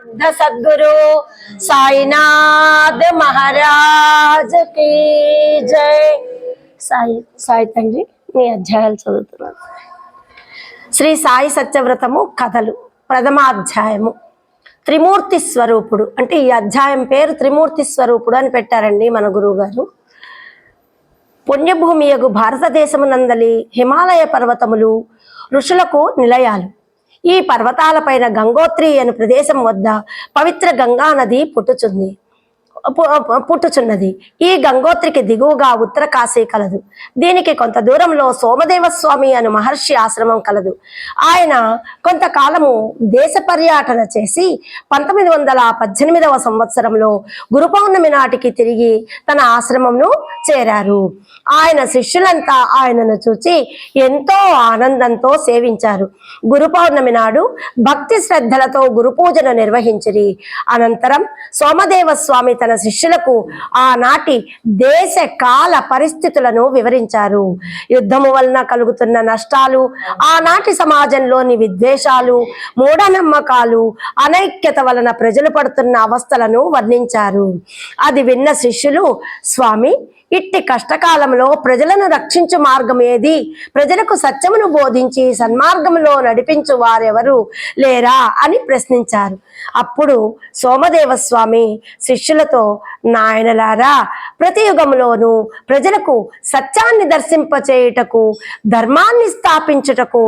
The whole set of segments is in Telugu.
सद्गुरु साईनाथ महाराज की जय। సాయి సాయి తండ్రి మీ అధ్యాయాలు చదువుతున్నాను. శ్రీ సాయి సత్యవ్రతము కథలు ప్రథమాధ్యాయము. త్రిమూర్తి స్వరూపుడు అంటే ఈ అధ్యాయం పేరు త్రిమూర్తి స్వరూపుడు అని పెట్టారండి మన గురువు గారు. పుణ్యభూమియగు భారతదేశమునందలి హిమాలయ పర్వతములు ఋషులకు నిలయాలు. ఈ పర్వతాలపైన గంగోత్రి అను ప్రదేశం వద్ద పవిత్ర గంగా నది పుట్టుచున్నది. ఈ గంగోత్రికి దిగువగా ఉత్తర కాశీ కలదు. దీనికి కొంత దూరంలో సోమదేవస్వామి అను మహర్షి ఆశ్రమం కలదు. ఆయన కొంతకాలము దేశ పర్యటన చేసి 1918వ సంవత్సరంలో గురు పౌర్ణమి నాటికి తిరిగి తన ఆశ్రమంను చేరారు. ఆయన శిష్యులంతా ఆయనను చూచి ఎంతో ఆనందంతో సేవించారు. గురు పౌర్ణమి నాడు భక్తి శ్రద్ధలతో గురు పూజను నిర్వహించిరి. అనంతరం సోమదేవస్వామి తన శిష్యులకు ఆనాటి దేశ కాల పరిస్థితులను వివరించారు. యుద్ధము వలన కలుగుతున్న నష్టాలు, ఆనాటి సమాజంలోని విద్వేషాలు, మూఢనమ్మకాలు, అనైక్యత వలన ప్రజలు పడుతున్న అవస్థలను వర్ణించారు. అది విన్న శిష్యులు, స్వామి, ఇట్టి కష్టకాలంలో ప్రజలను రక్షించు మార్గం ఏది? ప్రజలకు సత్యమును బోధించి సన్మార్గంలో నడిపించు వారెవరు లేరా అని ప్రశ్నించారు. అప్పుడు సోమదేవస్వామి శిష్యులతో, నాయనలారా, ప్రతి యుగంలోనూ ప్రజలకు సత్యాన్ని దర్శింపచేయుటకు, ధర్మాన్ని స్థాపించుటకు,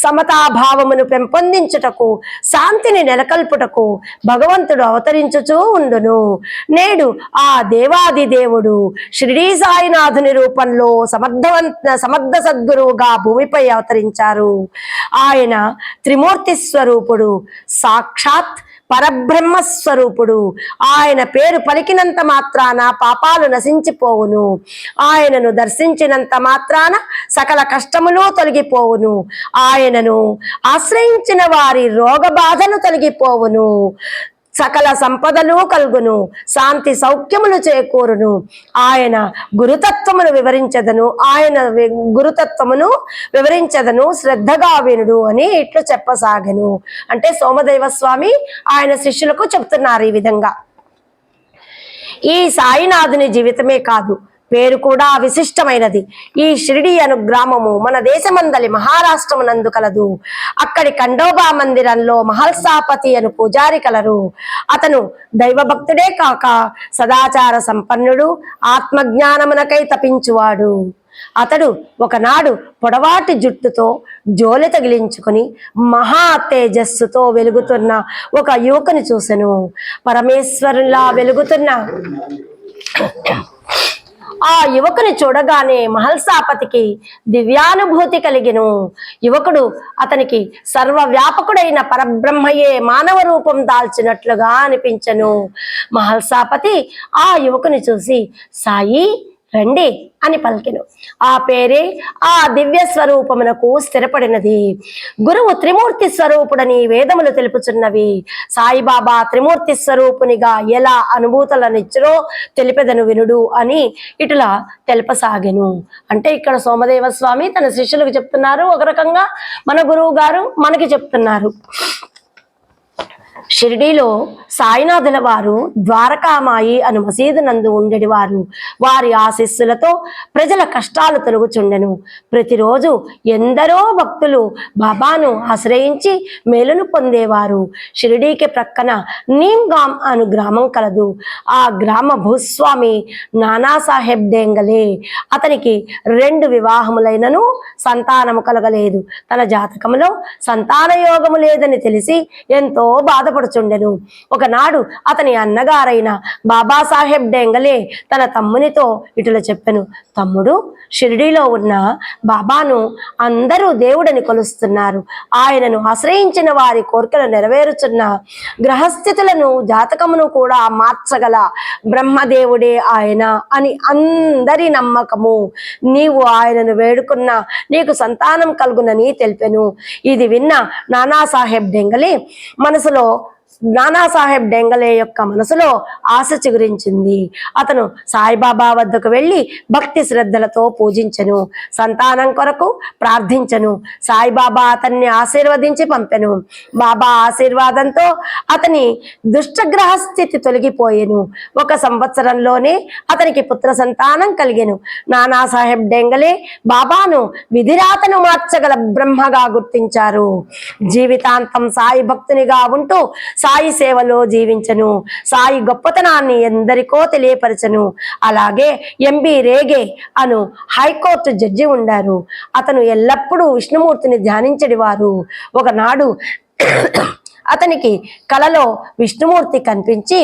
సమతాభావమును పెంపొందించుటకు, శాంతిని నెలకొల్పుటకు భగవంతుడు అవతరించుచూ ఉండును. నేడు ఆ దేవాది దేవుడు షిరిడీ సాయినాథుని రూపంలో సమర్థ సద్గురువుగా భూమిపై అవతరించారు. ఆయన త్రిమూర్తి స్వరూపుడు, సాక్షాత్ పరబ్రహ్మ స్వరూపుడు. ఆయన పేరు పలికినంత మాత్రాన పాపాలు నశించిపోవును. ఆయనను దర్శించినంత మాత్రాన సకల కష్టములు తొలగిపోవును. ఆయనను ఆశ్రయించిన వారి రోగ బాధలు తొలగిపోవును. సకల సంపదలు కలుగును. శాంతి సౌఖ్యములు చేకూరును. ఆయన గురుతత్వమును వివరించదను శ్రద్ధగా వినుడు అని ఇట్లు చెప్పసాగెను. అంటే సోమదేవస్వామి ఆయన శిష్యులకు చెప్తున్నారు ఈ విధంగా. ఈ సాయినాథుని జీవితమే కాదు, పేరు కూడా విశిష్టమైనది. ఈ షిరిడి అను గ్రామము మన దేశమందలి మహారాష్ట్రమునందు కలదు. అక్కడి ఖండోబా మందిరంలో మహల్సాపతి అను పూజారి కలరు. అతను దైవభక్తుడే కాక సదాచార సంపన్నుడు, ఆత్మజ్ఞానమునకై తపించువాడు. అతడు ఒకనాడు పొడవాటి జుట్టుతో జోలె తగిలించుకుని మహా తేజస్సుతో వెలుగుతున్న ఒక యువకుని చూసెను. పరమేశ్వరులా వెలుగుతున్న ఆ యువకుని చూడగానే మహల్సాపతికి దివ్యానుభూతి కలిగెను. యువకుడు అతనికి సర్వవ్యాపకుడైన పరబ్రహ్మయే మానవ రూపం దాల్చినట్లుగా అనిపించెను. మహల్సాపతి ఆ యువకుని చూసి, సాయి రండి అని పలికెను. ఆ పేరే ఆ దివ్య స్వరూపమునకు స్థిరపడినది. గురువు త్రిమూర్తి స్వరూపుడని వేదములు తెలుపుచున్నవి. సాయిబాబా త్రిమూర్తి స్వరూపునిగా ఎలా అనుభూతులనిచ్చరో తెలిపెదను వినుడు అని ఇటులా తెలుపసాగెను. అంటే ఇక్కడ సోమదేవస్వామి తన శిష్యులకు చెప్తున్నారు, ఒక రకంగా మన గురువు గారు మనకి చెప్తున్నారు. షిరిడీలో సాయినాథుల వారు ద్వారకామాయి అను మసీదు నందు ఉండేవారు. వారి ఆశీస్సులతో ప్రజల కష్టాలు తొలగుచుండెను. ప్రతిరోజు ఎందరో భక్తులు బాబాను ఆశ్రయించి మేలును పొందేవారు. షిరిడీకి ప్రక్కన నీమ్గామ్ అను గ్రామం కలదు. ఆ గ్రామ భూస్వామి నానాసాహెబ్ డేంగలే. అతనికి 2 వివాహములైనను సంతానము కలగలేదు. తన జాతకములో సంతాన యోగము లేదని తెలిసి ఎంతో బాధపడుచుండెను. ఒకనాడు అతని అన్నగారైన బాబాసాహెబ్ డేంగలే తన తమ్మునితో ఇటుల చెప్పెను, తమ్ముడు, షిరిడీలో ఉన్న బాబాను అందరూ దేవుడని కొలుస్తున్నారు. ఆయనను ఆశ్రయించిన వారి కోరికలు నెరవేరుచున్న, గ్రహస్థితులను జాతకమును కూడా మార్చగల బ్రహ్మదేవుడే ఆయన అని అందరి నమ్మకము. నీవు ఆయనను వేడుకున్నా నీకు సంతానం కలుగునని తెలిపెను. ఇది విన్న నానాసాహెబ్ డేంగలే మనసులో నానాసాహెబ్ డెంగలే యొక్క మనసులో ఆశ చిగురించింది. అతను సాయిబాబా వద్దకు వెళ్ళి భక్తి శ్రద్ధలతో పూజించెను. సంతానం కొరకు ప్రార్థించెను. సాయిబాబా అతన్ని ఆశీర్వదించి పంపెను. బాబా ఆశీర్వాదంతో అతని దుష్టగ్రహ స్థితి తొలగిపోయెను. 1 సంవత్సరంలోనే అతనికి పుత్ర సంతానం కలిగెను. నానాసాహెబ్ డెంగలే బాబాను విధిరాతను మార్చగల బ్రహ్మగా గుర్తించారు. జీవితాంతం సాయి భక్తునిగా ఉంటూ సాయి సేవలో జీవించను. సాయి గొప్పతనాన్ని ఎందరికో తెలియపరచను. అలాగే ఎంబి రేగే అను హైకోర్టు జడ్జి ఉండారు. అతను ఎల్లప్పుడూ విష్ణుమూర్తిని ధ్యానించడివారు. ఒకనాడు అతనికి కలలో విష్ణుమూర్తి కనిపించి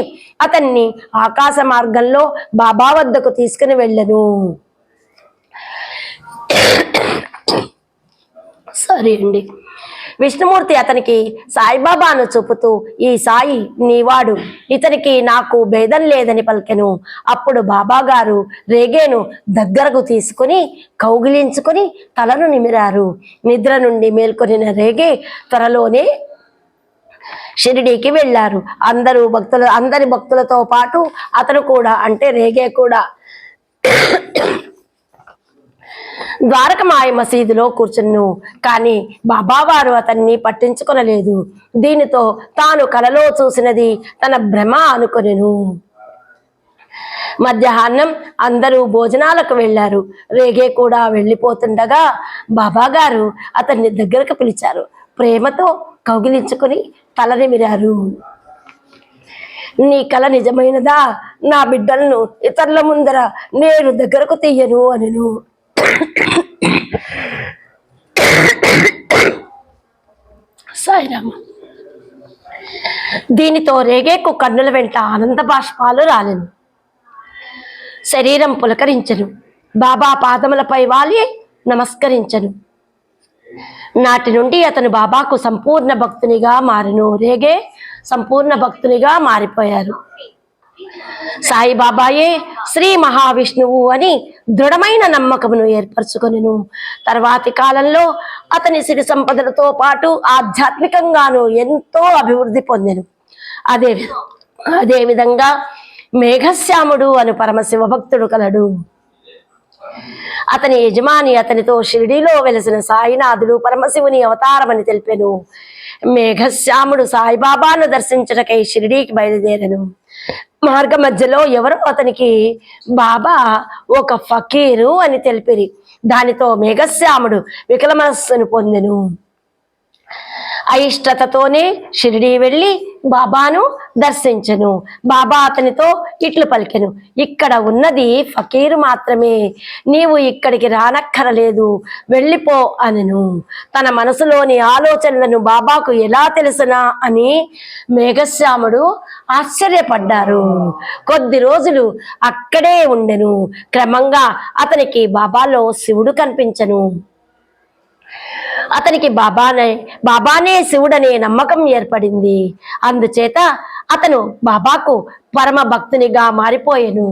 అతన్ని ఆకాశ మార్గంలో బాబా వద్దకు తీసుకుని వెళ్ళను. సరే అండి. విష్ణుమూర్తి అతనికి సాయిబాబాను చూపుతూ, ఈ సాయి నీవాడు, ఇతనికి నాకు భేదం లేదని పలికెను. అప్పుడు బాబా గారు రేగేను దగ్గరకు తీసుకుని కౌగిలించుకుని తలను నిమిరారు. నిద్ర నుండి మేల్కొనిన రేగే త్వరలోనే షిరిడీకి వెళ్ళారు. అందరి భక్తులతో పాటు అతను కూడా, అంటే రేగే కూడా ద్వారకమాయ మసీదులో కూర్చున్ను. కానీ బాబావారు అతన్ని పట్టించుకొనలేదు. దీనితో తాను కలలో చూసినది తన భ్రమ అనుకొనెను. మధ్యాహ్నం అందరూ భోజనాలకు వెళ్ళారు. రేగే కూడా వెళ్ళిపోతుండగా బాబాగారు అతన్ని దగ్గరకు పిలిచారు. ప్రేమతో కౌగిలించుకుని తలనిమిరారు. నీ కల నిజమైనదా? నా బిడ్డలను ఇతరుల ముందర నేను దగ్గరకు తీయను అనెను. సాయిరామ. దీనితో రేగేకు కన్నుల వెంట ఆనంద బాష్పాలు రాలెను. శరీరం పులకరించెను. బాబా పాదములపై వాలి నమస్కరించెను. నాటి నుండి అతను బాబాకు సంపూర్ణ భక్తునిగా మారెను. రేగే సంపూర్ణ భక్తునిగా మారిపోయారు. సాయిబాబాయే శ్రీ మహావిష్ణువు అని దృఢమైన నమ్మకమును ఏర్పరచుకొనెను. తర్వాతి కాలంలో అతని సిరి సంపదలతో పాటు ఆధ్యాత్మికంగాను ఎంతో అభివృద్ధి పొందెను. అదేవిధంగా మేఘశ్యాముడు అను పరమశివ భక్తుడు కలడు. అతని యజమాని అతనితో షిరిడీలో వెలసిన సాయినాథుడు పరమశివుని అవతారమని తెలిపెను. మేఘశ్యాముడు సాయిబాబాను దర్శించటకై షిరిడీకి బయలుదేరెను. మార్గ మధ్యలో ఎవరో అతనికి బాబా ఒక ఫకీరు అని తెలిపిరి. దానితో మేఘశ్యాముడు వికల మనస్సును పొందెను. అయిష్టతతోనే షిరిడీ వెళ్ళి బాబాను దర్శించెను. బాబా అతనితో ఇట్లు పలికెను, ఇక్కడ ఉన్నది ఫకీరు మాత్రమే, నీవు ఇక్కడికి రానక్కరలేదు, వెళ్ళిపో అనెను. తన మనసులోని ఆలోచనలను బాబాకు ఎలా తెలుసునా అని మేఘశ్యాముడు ఆశ్చర్యపడ్డారు. కొద్ది రోజులు అక్కడే ఉండెను. క్రమంగా అతనికి బాబాలో శివుడు కనిపించెను. అతనికి బాబానే శివుడనే నమ్మకం ఏర్పడింది. అందుచేత అతను బాబాకు పరమ భక్తునిగా మారిపోయెను.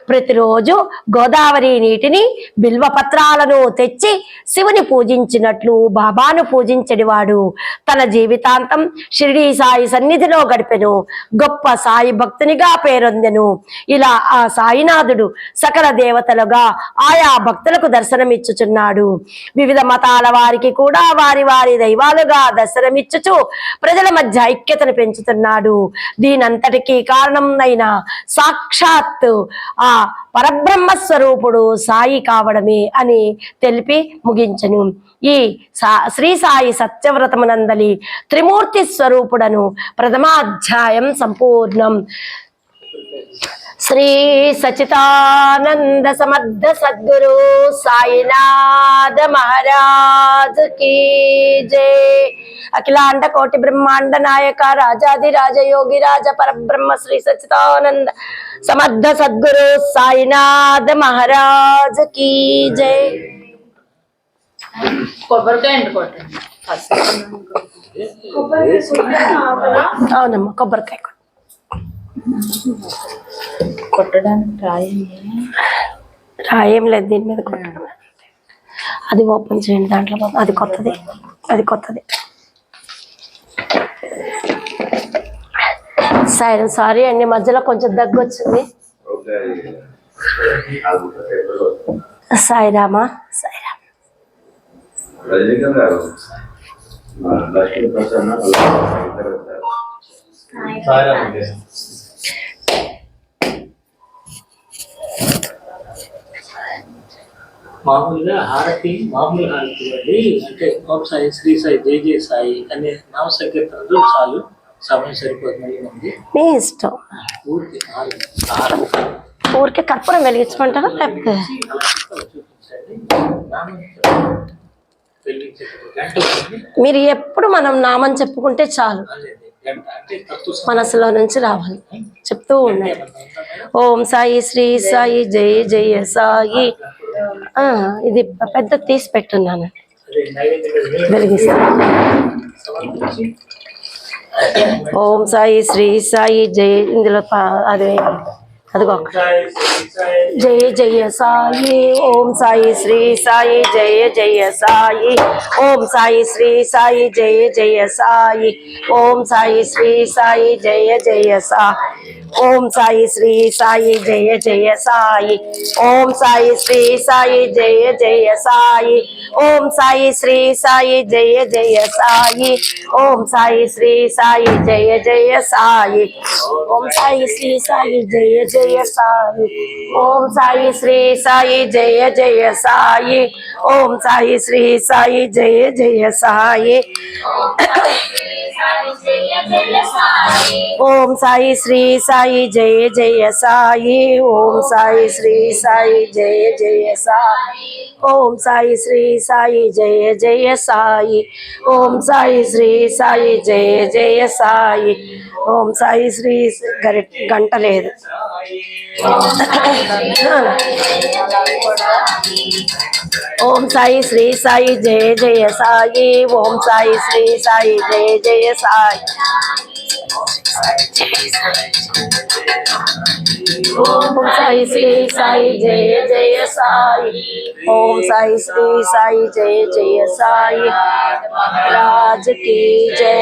ప్రతిరోజు గోదావరి నీటిని బిల్వపత్రాలను తెచ్చి శివుని పూజించినట్లు బాబాను పూజించడివాడు. తన జీవితాంతం షిరిడీ సాయి సన్నిధిలో గడిపెను. గొప్ప సాయి భక్తునిగా పేరొందెను. ఇలా ఆ సాయినాథుడు సకల దేవతలుగా ఆయా భక్తులకు దర్శనమిచ్చుచున్నాడు. వివిధ మతాల వారికి కూడా వారి వారి దైవాలుగా దర్శనమిచ్చుచు ప్రజల మధ్య ఐక్యతను పెంచుతున్నాడు. దీనంతటికీ కారణం సాక్షాత్ ఆ పరబ్రహ్మ స్వరూపుడు సాయి కావడమే అని తెలిపి ముగించను. ఈ శ్రీ సాయి సత్యవ్రతమునందలి త్రిమూర్తి స్వరూపుడను ప్రథమాధ్యాయం సంపూర్ణం. శ్రీ సచితానంద సమర్థ సద్గురు సాయినాథ మహారాజ్ కీ జై. అఖిలాండ కోటి బ్రహ్మాండ నాయక రాజాది రాజయోగి రాజ పరబ్రహ్మ శ్రీ సచితానంద సమర్థ సద్గురు సాయినాథ మహారాజ్ కీ జై. అవునమ్మా, కొబ్బరికాయ కొట్టడానికి రాయేం లేదు, దీని మీద కొట్టడం. అది ఓపెన్ చేయండి, దాంట్లో అది కొత్తది. సాయి సారీ అండి, మధ్యలో కొంచెం దగ్గు వచ్చింది. సాయిరామా సాయిరామ్. మామూలుగా హారతి మామూలు హారతి అండి, అంటే ఓం సాయి, శ్రీ సాయి, జై జయ సాయి అనే నామ సంకీర్తనలు చాలు, సమయం సరిపోతుంది. మంది మీ ఇష్టం. పూర్తి హారతి ఊరికే కర్పూరం వెలిగించమంటారా లేకపోతే చూపించండి. నామం వెలిగించేటప్పుడు గంట ఉంటుంది. మీరు ఎప్పుడు మనం నామం చెప్పుకుంటే చాలు, అదే గంట అంటే తత్వ మనసులో నుంచి రావాలి, చెప్తూ ఉండాలి. ఓం సాయి శ్రీ సాయి జయ జయ సాయి. ఇది పెద్ద తీసి పెట్టున్నాను, అదే నైవేద్యం వెలిగిస్తాను. సమర్పించి ఓం సాయి శ్రీ సాయి జయ, ఇందులో అదే అదిగో జయ జయ సాయి. ఓం సాయి శ్రీ సాయి జయ జయ సాయి. ఓం సాయి శ్రీ సాయి జయ జయ సాయి. ఓం సాయి శ్రీ సాయి జయ జయ సాయి. ఓం సాయి శ్రీ సాయి జయ జయ సాయి. ఓం సాయి శ్రీ సాయి జయ జయ సాయి. ఓం సాయి శ్రీ సాయి జయ జయ సాయి. ఓం సాయి శ్రీ సాయి జయ జయ సాయి. ఓం సాయి శ్రీ సాయి జయ జయ సాయి. ఓం సాయి శ్రీ సాయి జయ జయ సాయి. ఓం సాయి శ్రీ సాయి జయ జయ సాయి. ఓం సాయి శ్రీ సాయి జయ జయ సాయి. ఓం సాయి శ్రీ సాయి జయ జయ సాయి. ఓం సాయి శ్రీ సాయి జయ జయ సాయి. ఓం సాయి శ్రీ సాయి జయ జయ సాయి. ఓం సాయి శ్రీ గంట లేదు. ఓం సాయి శ్రీ సాయి జయ జయ సాయి. ఓం సాయి శ్రీ సాయి జయ జయ సాయి. ఓం సాయి శ్రీ సాయి జయ జయ సాయి. ఓం సాయి శ్రీ సాయి జయ జయ సాయి. రాజ్ की जय.